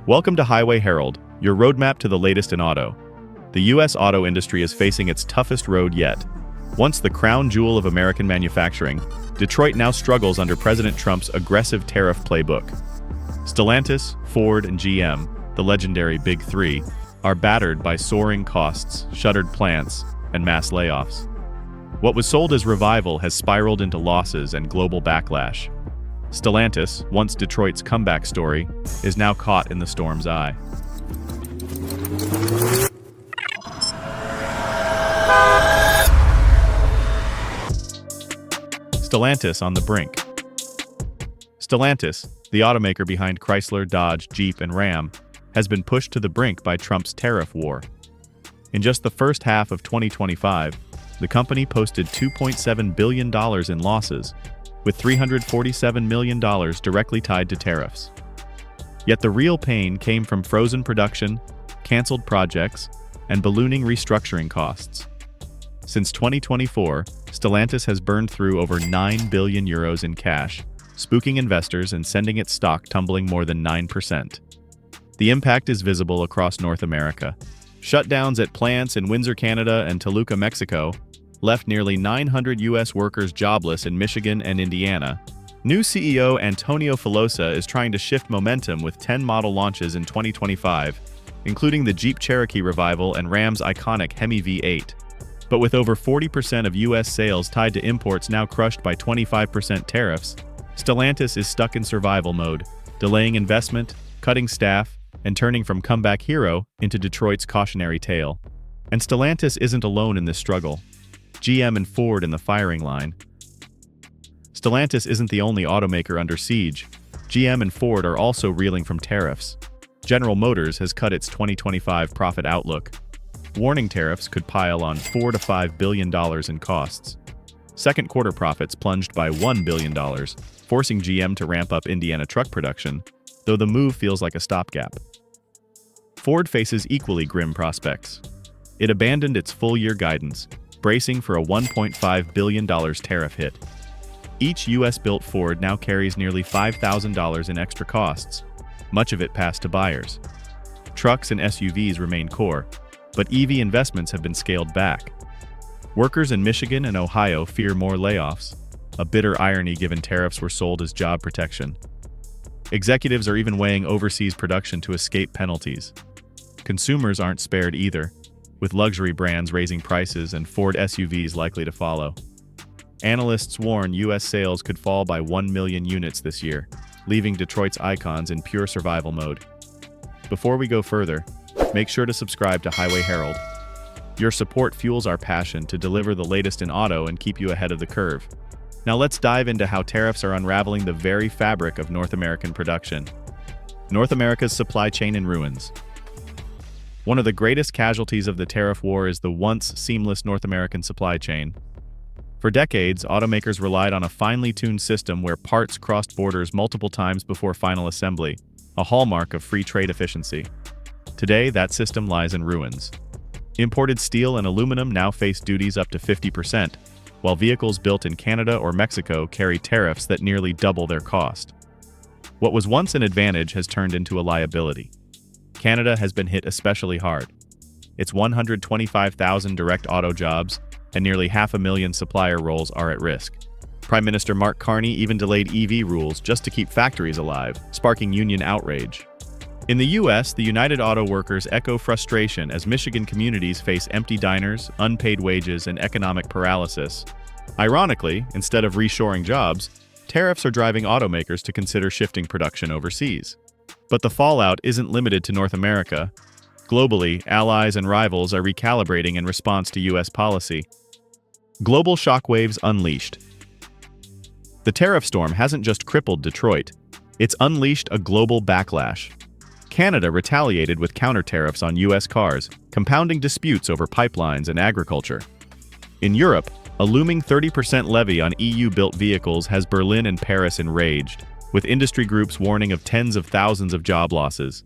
Welcome to Highway Herald, your roadmap to the latest in auto. The U.S. auto industry is facing its toughest road yet. Once the crown jewel of American manufacturing, Detroit now struggles under President Trump's aggressive tariff playbook. Stellantis, Ford, and GM, the legendary Big Three, are battered by soaring costs, shuttered plants, and mass layoffs. What was sold as revival has spiraled into losses and global backlash. Stellantis, once Detroit's comeback story, is now caught in the storm's eye. Stellantis on the brink. Stellantis, the automaker behind Chrysler, Dodge, Jeep, and Ram, has been pushed to the brink by Trump's tariff war. In just the first half of 2025, the company posted $2.7 billion in losses, with $347 million directly tied to tariffs. Yet the real pain came from frozen production, canceled projects, and ballooning restructuring costs. Since 2024, Stellantis has burned through over €9 billion in cash, spooking investors and sending its stock tumbling more than 9%. The impact is visible across North America. Shutdowns at plants in Windsor, Canada and Toluca, Mexico, left nearly 900 U.S. workers jobless in Michigan and Indiana. New CEO Antonio Filosa is trying to shift momentum with 10 model launches in 2025, including the Jeep Cherokee revival and Ram's iconic Hemi V8. But with over 40% of U.S. sales tied to imports now crushed by 25% tariffs, Stellantis is stuck in survival mode, delaying investment, cutting staff, and turning from comeback hero into Detroit's cautionary tale. And Stellantis isn't alone in this struggle. GM and Ford in the firing line. Stellantis isn't the only automaker under siege. GM and Ford are also reeling from tariffs. General Motors has cut its 2025 profit outlook. Warning tariffs could pile on $4 to $5 billion in costs. Second quarter profits plunged by $1 billion, forcing GM to ramp up Indiana truck production, though the move feels like a stopgap. Ford faces equally grim prospects. It abandoned its full-year guidance, bracing for a $1.5 billion tariff hit. Each U.S.-built Ford now carries nearly $5,000 in extra costs, much of it passed to buyers. Trucks and SUVs remain core, but EV investments have been scaled back. Workers in Michigan and Ohio fear more layoffs, a bitter irony given tariffs were sold as job protection. Executives are even weighing overseas production to escape penalties. Consumers aren't spared either, with luxury brands raising prices and Ford SUVs likely to follow. Analysts warn U.S. sales could fall by 1 million units this year, leaving Detroit's icons in pure survival mode. Before we go further, make sure to subscribe to Highway Herald. Your support fuels our passion to deliver the latest in auto and keep you ahead of the curve. Now let's dive into how tariffs are unraveling the very fabric of North American production. North America's supply chain in ruins. One of the greatest casualties of the tariff war is the once seamless North American supply chain. For decades, automakers relied on a finely tuned system where parts crossed borders multiple times before final assembly, a hallmark of free trade efficiency. Today, that system lies in ruins. Imported steel and aluminum now face duties up to 50%, while vehicles built in Canada or Mexico carry tariffs that nearly double their cost. What was once an advantage has turned into a liability. Canada has been hit especially hard. Its 125,000 direct auto jobs and nearly 500,000 supplier roles are at risk. Prime Minister Mark Carney even delayed EV rules just to keep factories alive, sparking union outrage. In the U.S., the United Auto Workers echo frustration as Michigan communities face empty diners, unpaid wages, and economic paralysis. Ironically, instead of reshoring jobs, tariffs are driving automakers to consider shifting production overseas. But the fallout isn't limited to North America. Globally, allies and rivals are recalibrating in response to U.S. policy. Global shockwaves unleashed. The tariff storm hasn't just crippled Detroit. It's unleashed a global backlash. Canada retaliated with counter-tariffs on U.S. cars, compounding disputes over pipelines and agriculture. In Europe, a looming 30% levy on EU-built vehicles has Berlin and Paris enraged, with industry groups warning of tens of thousands of job losses.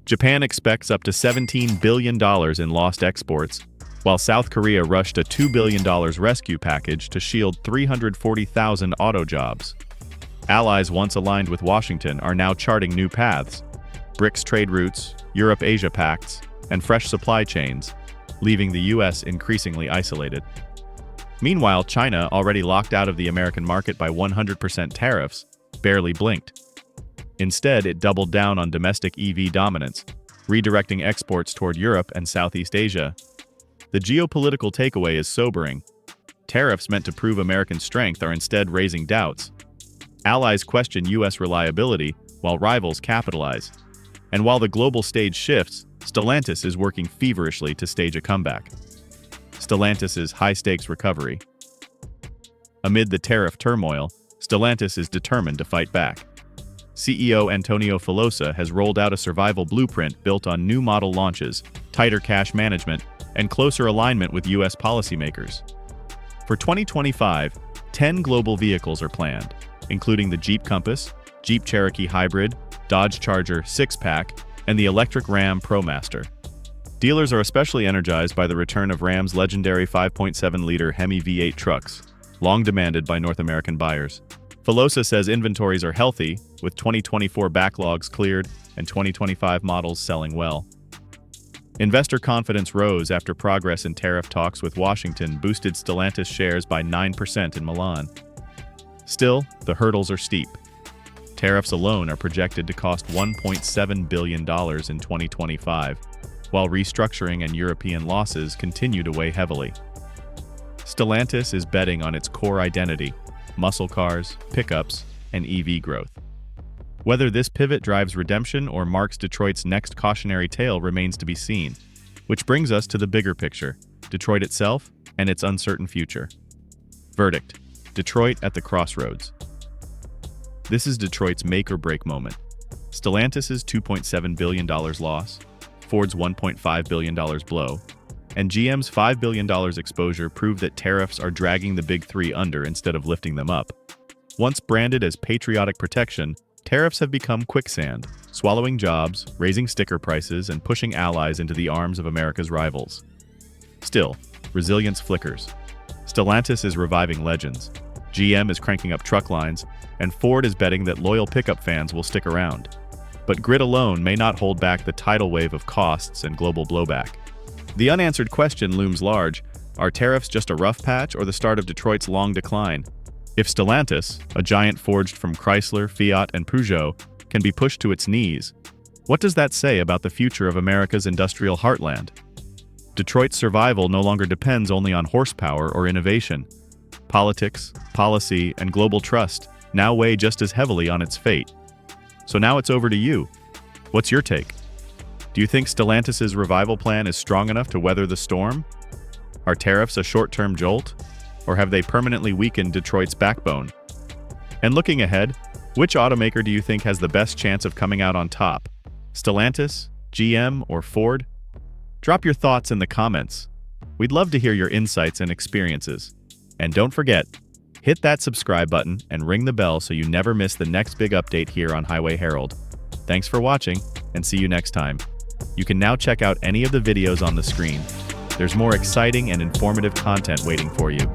Japan expects up to $17 billion in lost exports, while South Korea rushed a $2 billion rescue package to shield 340,000 auto jobs. Allies once aligned with Washington are now charting new paths. BRICS trade routes, Europe-Asia pacts, and fresh supply chains, leaving the U.S. increasingly isolated. Meanwhile, China, already locked out of the American market by 100% tariffs, barely blinked. Instead, it doubled down on domestic EV dominance, redirecting exports toward Europe and Southeast Asia. The geopolitical takeaway is sobering. Tariffs meant to prove American strength are instead raising doubts. Allies question U.S. reliability, while rivals capitalize. And while the global stage shifts, Stellantis is working feverishly to stage a comeback. Stellantis' high-stakes recovery. Amid the tariff turmoil, Stellantis is determined to fight back. CEO Antonio Filosa has rolled out a survival blueprint built on new model launches, tighter cash management, and closer alignment with U.S. policymakers. For 2025, 10 global vehicles are planned, including the Jeep Compass, Jeep Cherokee Hybrid, Dodge Charger 6-pack, and the electric Ram ProMaster. Dealers are especially energized by the return of Ram's legendary 5.7-liter Hemi V8 trucks, long demanded by North American buyers. Filosa says inventories are healthy, with 2024 backlogs cleared and 2025 models selling well. Investor confidence rose after progress in tariff talks with Washington boosted Stellantis shares by 9% in Milan. Still, the hurdles are steep. Tariffs alone are projected to cost $1.7 billion in 2025, while restructuring and European losses continue to weigh heavily. Stellantis is betting on its core identity: muscle cars, pickups, and EV growth. Whether this pivot drives redemption or marks Detroit's next cautionary tale remains to be seen, which brings us to the bigger picture: Detroit itself and its uncertain future. Verdict: Detroit at the crossroads. This is Detroit's make-or-break moment. Stellantis' $2.7 billion loss, Ford's $1.5 billion blow, and GM's $5 billion exposure prove that tariffs are dragging the big three under instead of lifting them up. Once branded as patriotic protection, tariffs have become quicksand, swallowing jobs, raising sticker prices, and pushing allies into the arms of America's rivals. Still, resilience flickers. Stellantis is reviving legends. GM is cranking up truck lines, and Ford is betting that loyal pickup fans will stick around. But grit alone may not hold back the tidal wave of costs and global blowback. The unanswered question looms large: are tariffs just a rough patch or the start of Detroit's long decline? If Stellantis, a giant forged from Chrysler, Fiat, and Peugeot, can be pushed to its knees, what does that say about the future of America's industrial heartland? Detroit's survival no longer depends only on horsepower or innovation. Politics, policy, and global trust now weigh just as heavily on its fate. So now it's over to you. What's your take? Do you think Stellantis' revival plan is strong enough to weather the storm? Are tariffs a short-term jolt? Or have they permanently weakened Detroit's backbone? And looking ahead, which automaker do you think has the best chance of coming out on top? Stellantis, GM, or Ford? Drop your thoughts in the comments. We'd love to hear your insights and experiences. And don't forget, hit that subscribe button and ring the bell so you never miss the next big update here on Highway Herald. Thanks for watching, and see you next time. You can now check out any of the videos on the screen. There's more exciting and informative content waiting for you.